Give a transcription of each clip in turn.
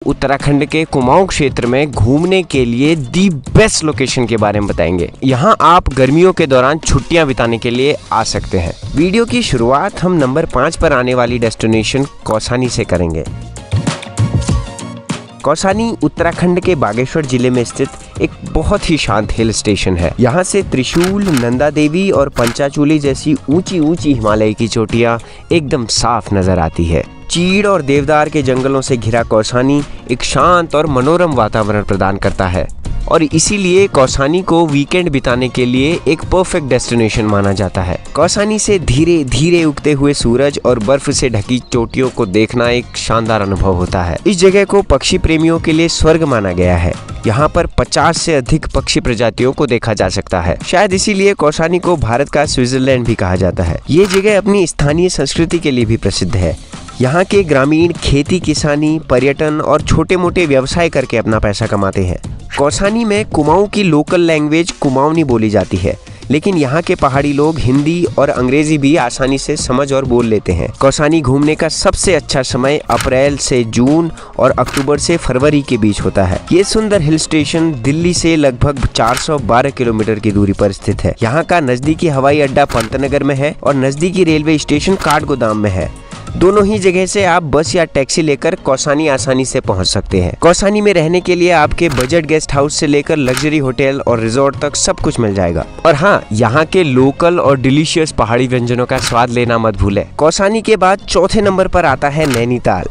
उत्तराखंड के कुमाऊं क्षेत्र में घूमने के लिए दी बेस्ट लोकेशन के बारे में बताएंगे। यहाँ आप गर्मियों के दौरान छुट्टियां बिताने के लिए आ सकते हैं। वीडियो की शुरुआत हम नंबर 5 पर आने वाली डेस्टिनेशन कौसानी से करेंगे। कौसानी उत्तराखंड के बागेश्वर जिले में स्थित एक बहुत ही शांत हिल स्टेशन है। यहाँ से त्रिशूल, नंदा देवी और पंचाचूली जैसी ऊंची ऊंची हिमालय की चोटियाँ एकदम साफ नजर आती है। चीड़ और देवदार के जंगलों से घिरा कौसानी एक शांत और मनोरम वातावरण प्रदान करता है और इसीलिए कौसानी को वीकेंड बिताने के लिए एक परफेक्ट डेस्टिनेशन माना जाता है। कौसानी से धीरे धीरे उगते हुए सूरज और बर्फ से ढकी चोटियों को देखना एक शानदार अनुभव होता है। इस जगह को पक्षी प्रेमियों के लिए स्वर्ग माना गया है। यहाँ पर 50 से अधिक पक्षी प्रजातियों को देखा जा सकता है। शायद इसीलिए कौसानी को भारत का स्विट्जरलैंड भी कहा जाता है। ये जगह अपनी स्थानीय संस्कृति के लिए भी प्रसिद्ध है। यहाँ के ग्रामीण खेती किसानी, पर्यटन और छोटे मोटे व्यवसाय करके अपना पैसा कमाते हैं। कौसानी में कुमाऊं की लोकल लैंग्वेज कुमाऊनी बोली जाती है, लेकिन यहाँ के पहाड़ी लोग हिंदी और अंग्रेजी भी आसानी से समझ और बोल लेते हैं। कौसानी घूमने का सबसे अच्छा समय अप्रैल से जून और अक्टूबर से फरवरी के बीच होता है। ये सुंदर हिल स्टेशन दिल्ली से लगभग 412 किलोमीटर की दूरी पर स्थित है। यहाँ का नजदीकी हवाई अड्डा पंतनगर में है और नजदीकी रेलवे स्टेशन काठगोदाम में है। दोनों ही जगह से आप बस या टैक्सी लेकर कौसानी आसानी से पहुंच सकते हैं। कौसानी में रहने के लिए आपके बजट गेस्ट हाउस से लेकर लग्जरी होटल और रिजॉर्ट तक सब कुछ मिल जाएगा। और हाँ, यहाँ के लोकल और डिलीशियस पहाड़ी व्यंजनों का स्वाद लेना मत भूलें। कौसानी के बाद चौथे नंबर पर आता है नैनीताल।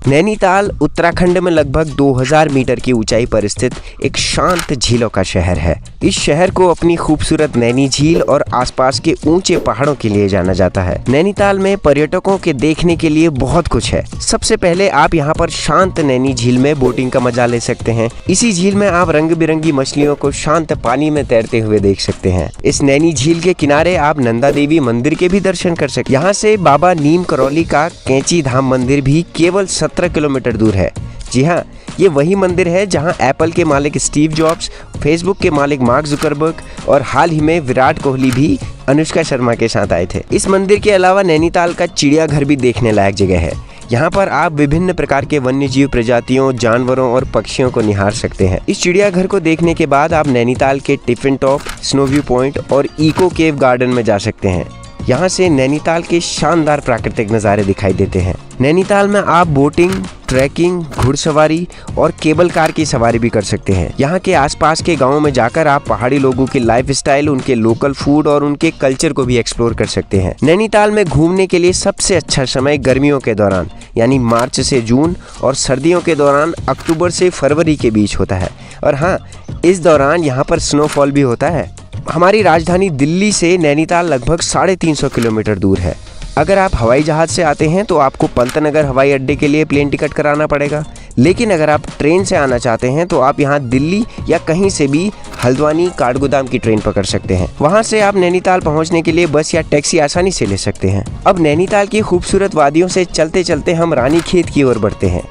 नैनीताल उत्तराखंड में लगभग 2000 मीटर की ऊंचाई पर स्थित एक शांत झीलों का शहर है। इस शहर को अपनी खूबसूरत नैनी झील और आसपास के ऊंचे पहाड़ों के लिए जाना जाता है। नैनीताल में पर्यटकों के देखने के लिए बहुत कुछ है। सबसे पहले आप यहाँ पर शांत नैनी झील में बोटिंग का मजा ले सकते हैं। इसी झील में आप रंग बिरंगी मछलियों को शांत पानी में तैरते हुए देख सकते हैं। इस नैनी झील के किनारे आप नंदा देवी मंदिर के भी दर्शन कर सकते हैं। यहाँ से बाबा नीम करौली का कैंची धाम मंदिर भी केवल 17 किलोमीटर दूर है। जी हाँ, ये वही मंदिर है जहां एप्पल के मालिक स्टीव जॉब्स, फेसबुक के मालिक मार्क जुकरबर्ग और हाल ही में विराट कोहली भी अनुष्का शर्मा के साथ आए थे। इस मंदिर के अलावा नैनीताल का चिड़ियाघर भी देखने लायक जगह है। यहाँ पर आप विभिन्न प्रकार के वन्यजीव प्रजातियों, जानवरों और पक्षियों को निहार सकते हैं। इस चिड़ियाघर को देखने के बाद आप नैनीताल के tiffin top, snow view point और इको केव गार्डन में जा सकते हैं। यहाँ से नैनीताल के शानदार प्राकृतिक नज़ारे दिखाई देते हैं। नैनीताल में आप बोटिंग, ट्रैकिंग, घुड़सवारी और केबल कार की सवारी भी कर सकते हैं। यहाँ के आसपास के गांवों में जाकर आप पहाड़ी लोगों की लाइफस्टाइल, उनके लोकल फूड और उनके कल्चर को भी एक्सप्लोर कर सकते हैं। नैनीताल में घूमने के लिए सबसे अच्छा समय गर्मियों के दौरान यानी मार्च से जून और सर्दियों के दौरान अक्टूबर से फरवरी के बीच होता है। और हाँ, इस दौरान यहाँ पर स्नोफॉल भी होता है। हमारी राजधानी दिल्ली से नैनीताल लगभग 350 किलोमीटर दूर है। अगर आप हवाई जहाज से आते हैं तो आपको पंतनगर हवाई अड्डे के लिए प्लेन टिकट कराना पड़ेगा, लेकिन अगर आप ट्रेन से आना चाहते हैं तो आप यहाँ दिल्ली या कहीं से भी हल्द्वानी, काठगोदाम की ट्रेन पकड़ सकते हैं। वहाँ से आप नैनीताल पहुँचने के लिए बस या टैक्सी आसानी से ले सकते हैं। अब नैनीताल की खूबसूरत वादियों से चलते चलते हम रानीखेत की ओर बढ़ते हैं।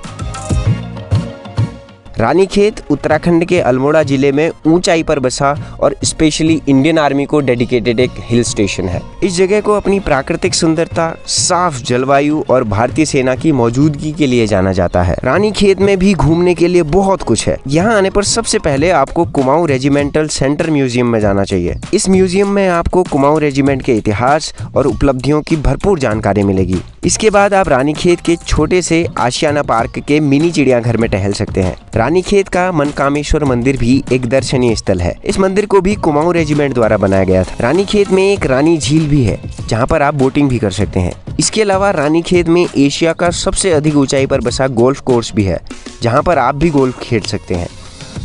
रानीखेत उत्तराखंड के अल्मोड़ा जिले में ऊंचाई पर बसा और स्पेशली इंडियन आर्मी को डेडिकेटेड एक हिल स्टेशन है। इस जगह को अपनी प्राकृतिक सुंदरता, साफ जलवायु और भारतीय सेना की मौजूदगी के लिए जाना जाता है। रानीखेत में भी घूमने के लिए बहुत कुछ है। यहाँ आने पर सबसे पहले आपको कुमाऊं रेजिमेंटल सेंटर म्यूजियम में जाना चाहिए। इस म्यूजियम में आपको कुमाऊं रेजिमेंट के इतिहास और उपलब्धियों की भरपूर जानकारी मिलेगी। इसके बाद आप रानीखेत के छोटे से आशियाना पार्क के मिनी चिड़ियाघर में टहल सकते हैं। रानीखेत का मनकामेश्वर मंदिर भी एक दर्शनीय स्थल है। इस मंदिर को भी कुमाऊं रेजिमेंट द्वारा बनाया गया था। रानीखेत में एक रानी झील भी है जहां पर आप बोटिंग भी कर सकते हैं। इसके अलावा रानीखेत में एशिया का सबसे अधिक ऊंचाई पर बसा गोल्फ कोर्स भी है जहां पर आप भी गोल्फ खेल सकते हैं।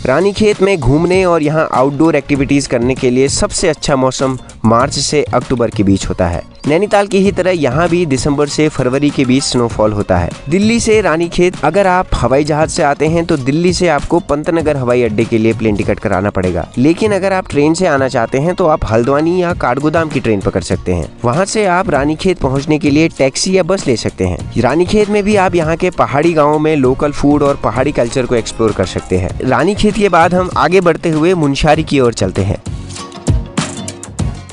रानीखेत में घूमने और यहाँ आउटडोर एक्टिविटीज़ करने के लिए सबसे अच्छा मौसम मार्च से अक्टूबर के बीच होता है। नैनीताल की ही तरह यहाँ भी दिसंबर से फरवरी के बीच स्नोफॉल होता है। दिल्ली से रानीखेत अगर आप हवाई जहाज से आते हैं तो दिल्ली से आपको पंतनगर हवाई अड्डे के लिए प्लेन टिकट कराना पड़ेगा, लेकिन अगर आप ट्रेन से आना चाहते हैं तो आप हल्द्वानी या काठगोदाम की ट्रेन पकड़ सकते हैं। वहाँ से आप रानीखेत पहुँचने के लिए टैक्सी या बस ले सकते हैं। रानीखेत में भी आप यहाँ के पहाड़ी गाँव में लोकल फूड और पहाड़ी कल्चर को एक्सप्लोर कर सकते हैं। रानीखेत के बाद हम आगे बढ़ते हुए मुनस्यारी की ओर चलते हैं।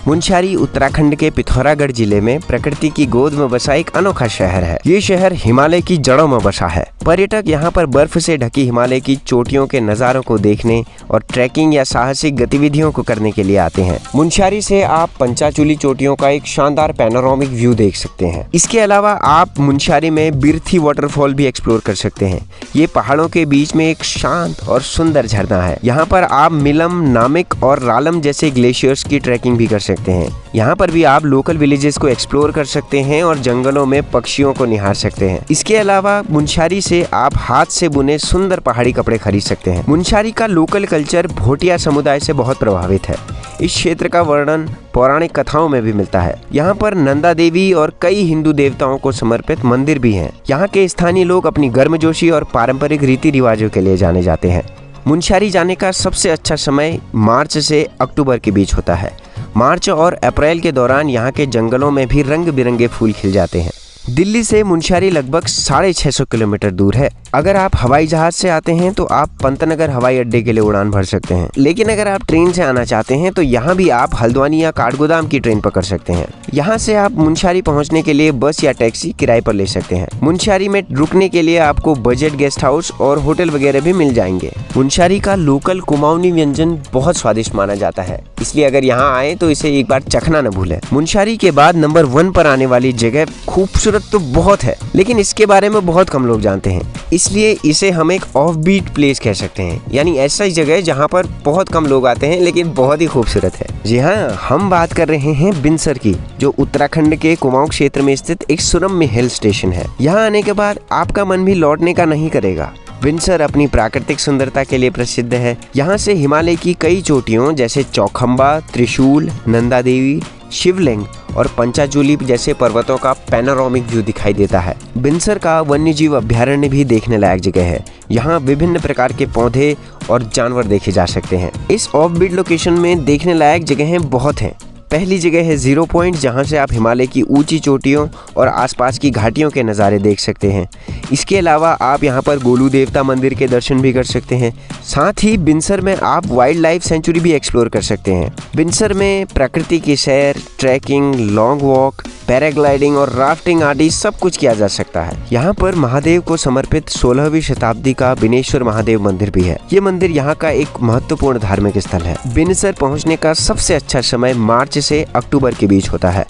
मुनस्यारी उत्तराखंड के पिथौरागढ़ जिले में प्रकृति की गोद में बसा एक अनोखा शहर है। ये शहर हिमालय की जड़ों में बसा है। पर्यटक यहाँ पर बर्फ से ढकी हिमालय की चोटियों के नज़ारों को देखने और ट्रैकिंग या साहसिक गतिविधियों को करने के लिए आते हैं। मुनस्यारी से आप पंचाचूली चोटियों का एक शानदार पैनोरामिक व्यू देख सकते हैं। इसके अलावा आप मुनस्यारी में बिरथी वाटरफॉल भी एक्सप्लोर कर सकते हैं। ये पहाड़ों के बीच में एक शांत और सुंदर झरना है। यहाँ पर आप मिलम, नामिक और रालम जैसे ग्लेशियर्स की ट्रैकिंग भी कर सकते हैं। यहाँ पर भी आप लोकल विलेजेस को एक्सप्लोर कर सकते हैं और जंगलों में पक्षियों को निहार सकते हैं। इसके अलावा मुनस्यारी से आप हाथ से बुने सुंदर पहाड़ी कपड़े खरीद सकते हैं। मुनस्यारी का लोकल कल्चर भोटिया समुदाय से बहुत प्रभावित है। इस क्षेत्र का वर्णन पौराणिक कथाओं में भी मिलता है। यहाँ पर नंदा देवी और कई हिंदू देवताओं को समर्पित मंदिर भी हैं। यहाँ के स्थानीय लोग अपनी गर्मजोशी और पारंपरिक रीति रिवाजों के लिए जाने जाते हैं। मुनस्यारी जाने का सबसे अच्छा समय मार्च से अक्टूबर के बीच होता है। मार्च और अप्रैल के दौरान यहाँ के जंगलों में भी रंग बिरंगे फूल खिल जाते हैं। दिल्ली से मुनस्यारी लगभग 650 किलोमीटर दूर है। अगर आप हवाई जहाज से आते हैं तो आप पंतनगर हवाई अड्डे के लिए उड़ान भर सकते हैं, लेकिन अगर आप ट्रेन से आना चाहते हैं तो यहाँ भी आप हल्द्वानी या काठगोदाम की ट्रेन पकड़ सकते हैं। यहाँ से आप मुनस्यारी पहुँचने के लिए बस या टैक्सी किराए पर ले सकते हैं। मुनस्यारी में रुकने के लिए आपको बजट गेस्ट हाउस और होटल वगैरह भी मिल जाएंगे। मुनस्यारी का लोकल कुमाऊनी व्यंजन बहुत स्वादिष्ट माना जाता है, इसलिए अगर यहाँ आए तो इसे एक बार चखना न भूलें। मुनस्यारी के बाद नंबर 1 पर आने वाली जगह खूबसूरत तो बहुत है, लेकिन इसके बारे में बहुत कम लोग जानते हैं, इसलिए इसे हम एक ऑफ बीट प्लेस कह सकते हैं, यानी ऐसा ही जगह जहाँ पर बहुत कम लोग आते हैं लेकिन बहुत ही खूबसूरत है। जी हाँ, हम बात कर रहे हैं बिनसर की, जो उत्तराखंड के कुमाऊं क्षेत्र में स्थित एक सुरम्य हिल स्टेशन है। यहाँ आने के बाद आपका मन भी लौटने का नहीं करेगा। बिनसर अपनी प्राकृतिक सुंदरता के लिए प्रसिद्ध है। यहाँ से हिमालय की कई चोटियों जैसे चौखंबा, त्रिशूल, नंदा देवी, शिवलिंग और पंचाचूली जैसे पर्वतों का पैनोरामिक व्यू दिखाई देता है। बिनसर का वन्यजीव अभ्यारण्य भी देखने लायक जगह है। यहाँ विभिन्न प्रकार के पौधे और जानवर देखे जा सकते हैं। इस ऑफ बीट लोकेशन में देखने लायक जगहें बहुत हैं। पहली जगह है जीरो पॉइंट, जहाँ से आप हिमालय की ऊंची चोटियों और आसपास की घाटियों के नज़ारे देख सकते हैं। इसके अलावा आप यहाँ पर गोलू देवता मंदिर के दर्शन भी कर सकते हैं। साथ ही बिनसर में आप वाइल्ड लाइफ सेंचुरी भी एक्सप्लोर कर सकते हैं। बिनसर में प्रकृति की सैर, ट्रैकिंग, लॉन्ग वॉक, पैराग्लाइडिंग और राफ्टिंग आदि सब कुछ किया जा सकता है। यहाँ पर महादेव को समर्पित 16वीं शताब्दी का बिनेश्वर महादेव मंदिर भी है। ये मंदिर यहाँ का एक महत्वपूर्ण धार्मिक स्थल है। बिनसर पहुँचने का सबसे अच्छा समय मार्च से अक्टूबर के बीच होता है।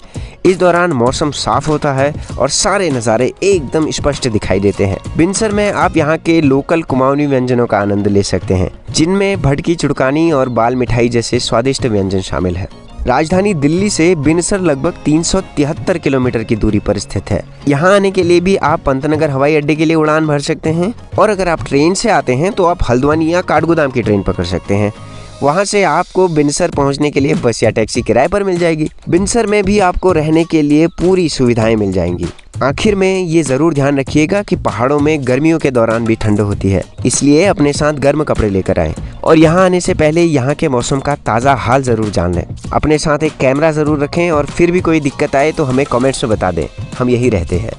इस दौरान मौसम साफ होता है और सारे नज़ारे एकदम स्पष्ट दिखाई देते हैं। बिनसर में आप यहाँ के लोकल कुमाऊनी व्यंजनों का आनंद ले सकते हैं, जिनमें भटकी चुड़कानी और बाल मिठाई जैसे स्वादिष्ट व्यंजन शामिल है। राजधानी दिल्ली से बिनसर लगभग 373 किलोमीटर की दूरी पर स्थित है। यहाँ आने के लिए भी आप पंतनगर हवाई अड्डे के लिए उड़ान भर सकते हैं, और अगर आप ट्रेन से आते हैं तो आप हल्द्वानी या काठगोदाम की ट्रेन पकड़ सकते हैं। वहाँ से आपको बिनसर पहुँचने के लिए बस या टैक्सी किराए पर मिल जाएगी। बिनसर में भी आपको रहने के लिए पूरी सुविधाएं मिल जाएंगी। आखिर में ये ज़रूर ध्यान रखिएगा कि पहाड़ों में गर्मियों के दौरान भी ठंड होती है, इसलिए अपने साथ गर्म कपड़े लेकर आएं। और यहाँ आने से पहले यहाँ के मौसम का ताज़ा हाल ज़रूर जान लें। अपने साथ एक कैमरा ज़रूर रखें और फिर भी कोई दिक्कत आए तो हमें कमेंट्स में बता दें, हम यही रहते हैं।